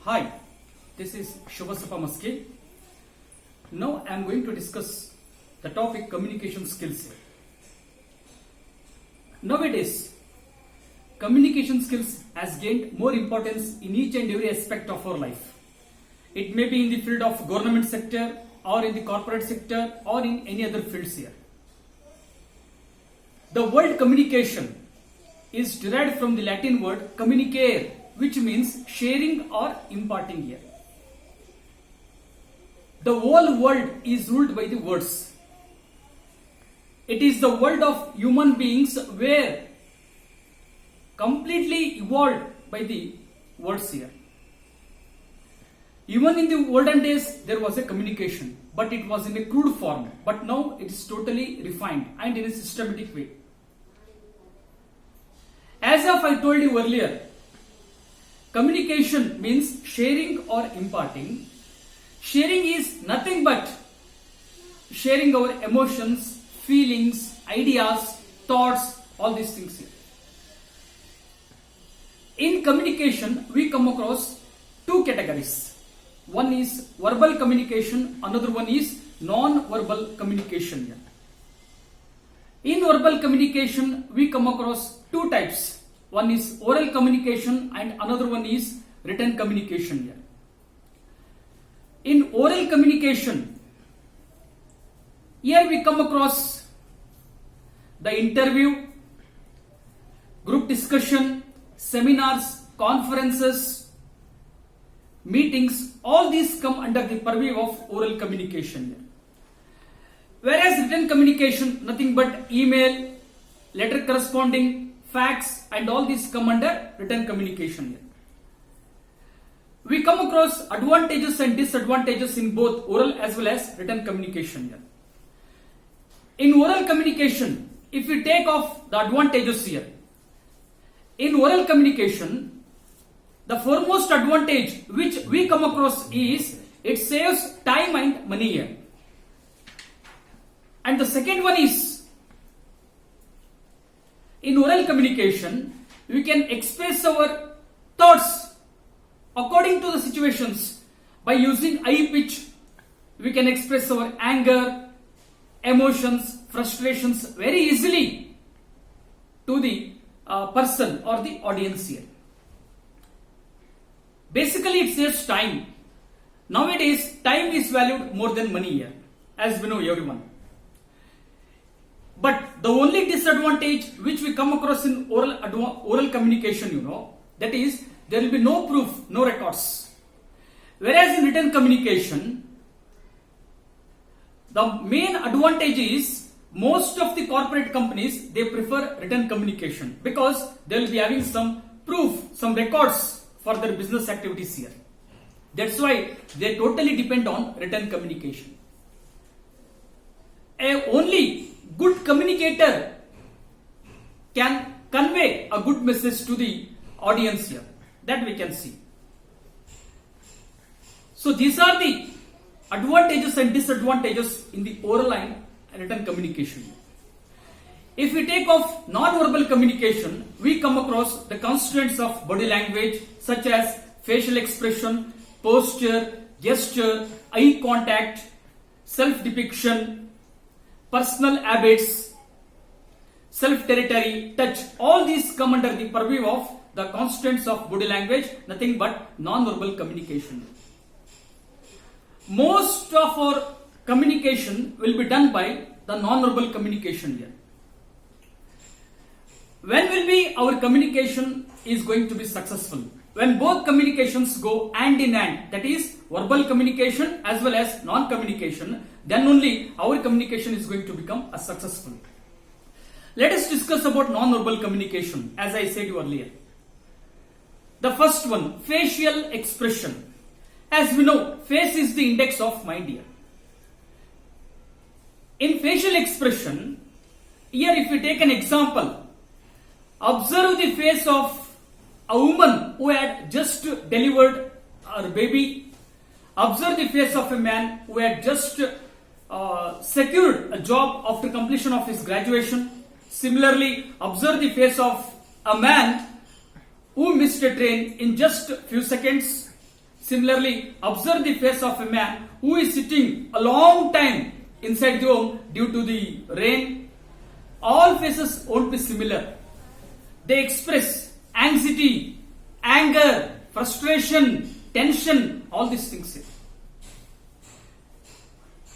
Hi, this is Shivabasu. Now I am going to discuss the topic communication skills. Nowadays, communication skills has gained more importance in each and every aspect of our life. It may be in the field of government sector or in the corporate sector or in any other fields here. The word communication is derived from the Latin word communicare, which means sharing or imparting here. The whole world is ruled by the words. It is the world of human beings where completely evolved by the words here. Even in the olden days, there was a communication, but it was in a crude form. But now it is totally refined and in a systematic way. As of I told you earlier, communication means sharing or imparting. Sharing is nothing but sharing our emotions, feelings, ideas, thoughts, all these things here. In communication, we come across two categories. One is verbal communication, another one is non-verbal communication here. In verbal communication, we come across two types. One is oral communication and another one is written communication here. In oral communication, here we come across the interview, group discussion, seminars, conferences, meetings, all these come under the purview of oral communication here. Whereas written communication, nothing but email, letter corresponding, fax, and all these come under written communication here. We come across advantages and disadvantages in both oral as well as written communication here. In oral communication, if we take off the advantages here, in oral communication, the foremost advantage which we come across is it saves time and money here. And the second one is, in oral communication, we can express our thoughts according to the situations. By using high pitch, we can express our anger, emotions, frustrations very easily to the person or the audience here. Basically, it saves time. Nowadays, time is valued more than money here, as we know everyone. But the only disadvantage which we come across in oral communication, that is there will be no proof, no records. Whereas in written communication, the main advantage is most of the corporate companies, they prefer written communication because they will be having some proof, some records for their business activities here. That's why they totally depend on written communication. Only good communicator can convey a good message to the audience here. That we can see. So these are the advantages and disadvantages in the oral and written communication. If we take off non-verbal communication, we come across the constituents of body language such as facial expression, posture, gesture, eye contact, self-depiction, personal habits, self-territory, touch. All these come under the purview of the constituents of body language, nothing but non-verbal communication. Most of our communication will be done by the non-verbal communication here. When will be our communication is going to be successful? When both communications go hand in hand, that is verbal communication as well as non-communication, then only our communication is going to become a successful. Let us discuss about non-verbal communication, as I said earlier. The first one, facial expression. As we know, face is the index of mind here. In facial expression, here if we take an example, observe the face of a woman who had just delivered her baby. Observe the face of a man who had just secured a job after completion of his graduation. Similarly, observe the face of a man who missed a train in just few seconds. Similarly, observe the face of a man who is sitting a long time inside the home due to the rain. All faces won't be similar. They express anxiety, anger, frustration, tension, all these things here.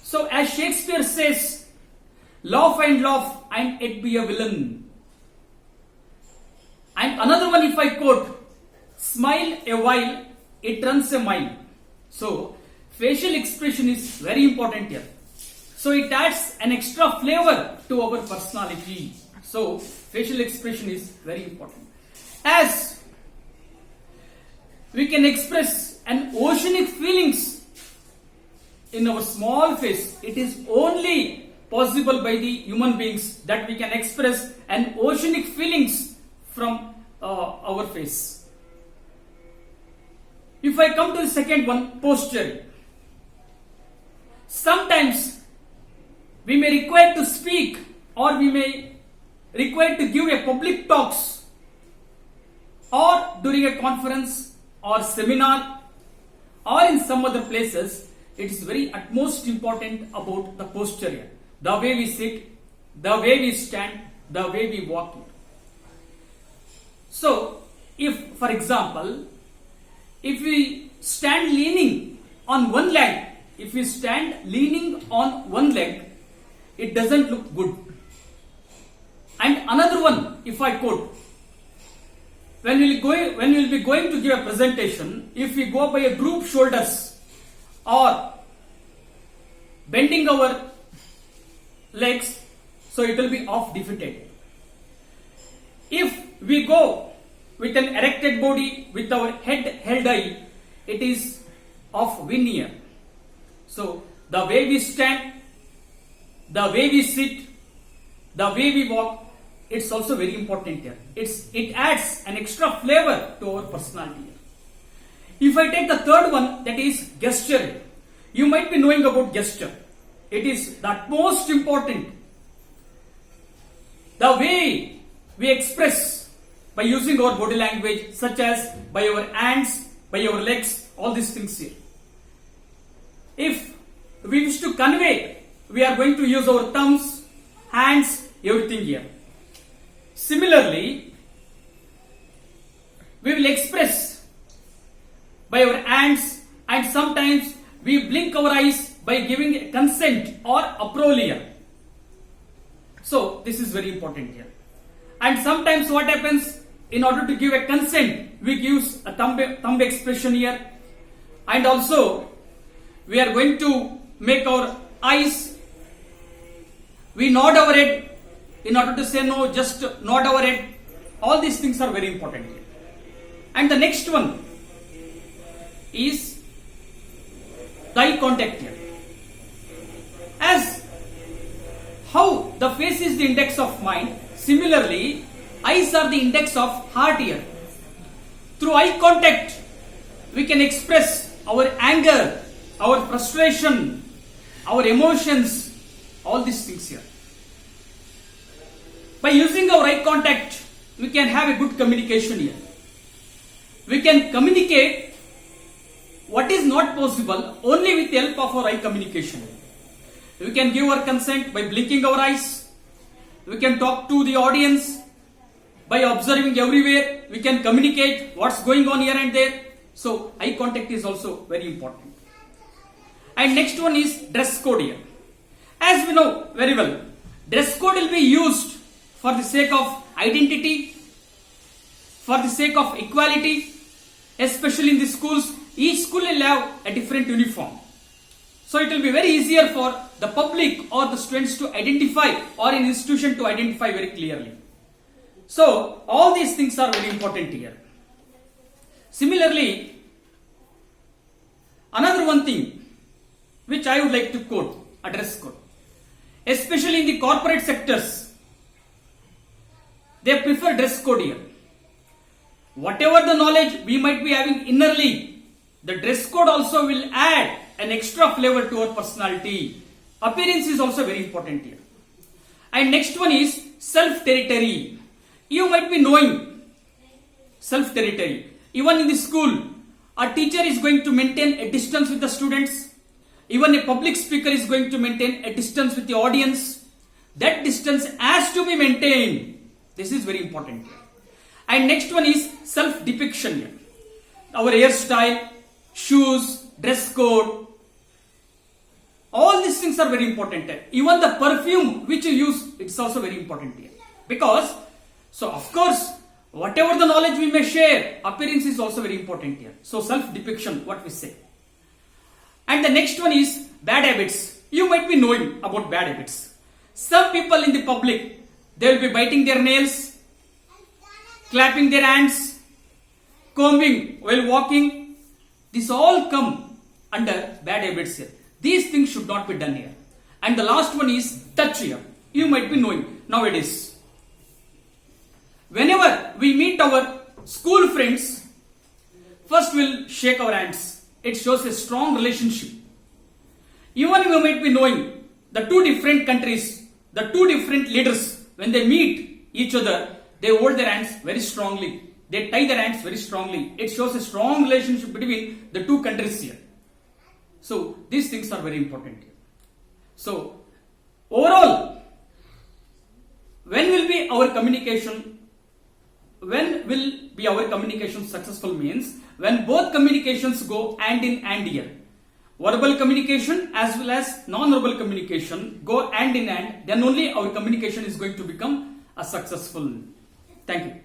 So as Shakespeare says, laugh and yet be a villain. And another one, if I quote, smile a while, it runs a mile. So facial expression is very important here. So it adds an extra flavor to our personality. So facial expression is very important. As we can express an oceanic feelings in our small face, it is only possible by the human beings that we can express an oceanic feelings from our face. If I come to the second one, posture. Sometimes we may require to speak or we may require to give a public talks or during a conference or seminar or in some other places. It is very utmost important about the posture here. The way we sit, the way we stand, the way we walk. So, if for example, if we stand leaning on one leg, it doesn't look good. And another one, if I quote, when we will be going to give a presentation, if we go by a group shoulders or bending our legs, so it will be off defeated. If we go with an erected body with our head held high, it is of veneer. So the way we stand, the way we sit, the way we walk, it's also very important here. It adds an extra flavor to our personality here. If I take the third one, that is gesture. You might be knowing about gesture. It is the most important. The way we express by using our body language, such as by our hands, by our legs, all these things here. If we wish to convey, we are going to use our thumbs, hands, everything here. Similarly, we will express by our hands, and sometimes we blink our eyes by giving consent or approval here. So this is very important here. And sometimes what happens, in order to give a consent, we use a thumb expression here. And also we are going to make our eyes, we nod our head. In order to say no, just nod our head. All these things are very important here. And the next one is the eye contact here. As how the face is the index of mind, similarly eyes are the index of heart here. Through eye contact, we can express our anger, our frustration, our emotions, all these things here. By using our eye contact, we can have a good communication here. We can communicate what is not possible only with the help of our eye communication. We can give our consent by blinking our eyes. We can talk to the audience by observing everywhere. We can communicate what's going on here and there. So eye contact is also very important. And next one is dress code here. As we know very well, dress code will be used for the sake of identity, for the sake of equality, especially in the schools. Each school will have a different uniform. So it will be very easier for the public or the students to identify, or an institution to identify very clearly. So all these things are very important here. Similarly, another one thing which I would like to quote, a dress code. Especially in the corporate sectors, they prefer dress code here. Whatever the knowledge we might be having innerly, the dress code also will add an extra flavor to our personality. Appearance is also very important here. And next one is self-territory. You might be knowing self-territory. Even in the school, A teacher is going to maintain a distance with the students. Even a public speaker is going to maintain a distance with the audience. That distance has to be maintained. This is very important here. And next one is self-depiction here. Our hairstyle, shoes, dress code, all these things are very important here. Even the perfume which you use, it's also very important here. Because, so of course, whatever the knowledge we may share, appearance is also very important here. So self-depiction, what we say. And the next one is bad habits. You might be knowing about bad habits. Some people in the public, they will be biting their nails, clapping their hands, combing while walking. These all come under bad habits here. These things should not be done here. And the last one is touch here. You might be knowing nowadays. Whenever we meet our school friends, first we'll shake our hands. It shows a strong relationship. Even you might be knowing the two different countries, the two different leaders, when they meet each other, they hold their hands very strongly. They tie their hands very strongly. It shows a strong relationship between the two countries here. So these things are very important here. So overall, when will be our communication? When will be our communication successful means when both communications go hand in hand here. Verbal communication as well as non-verbal communication go hand in hand, then only our communication is going to become a successful. Thank you.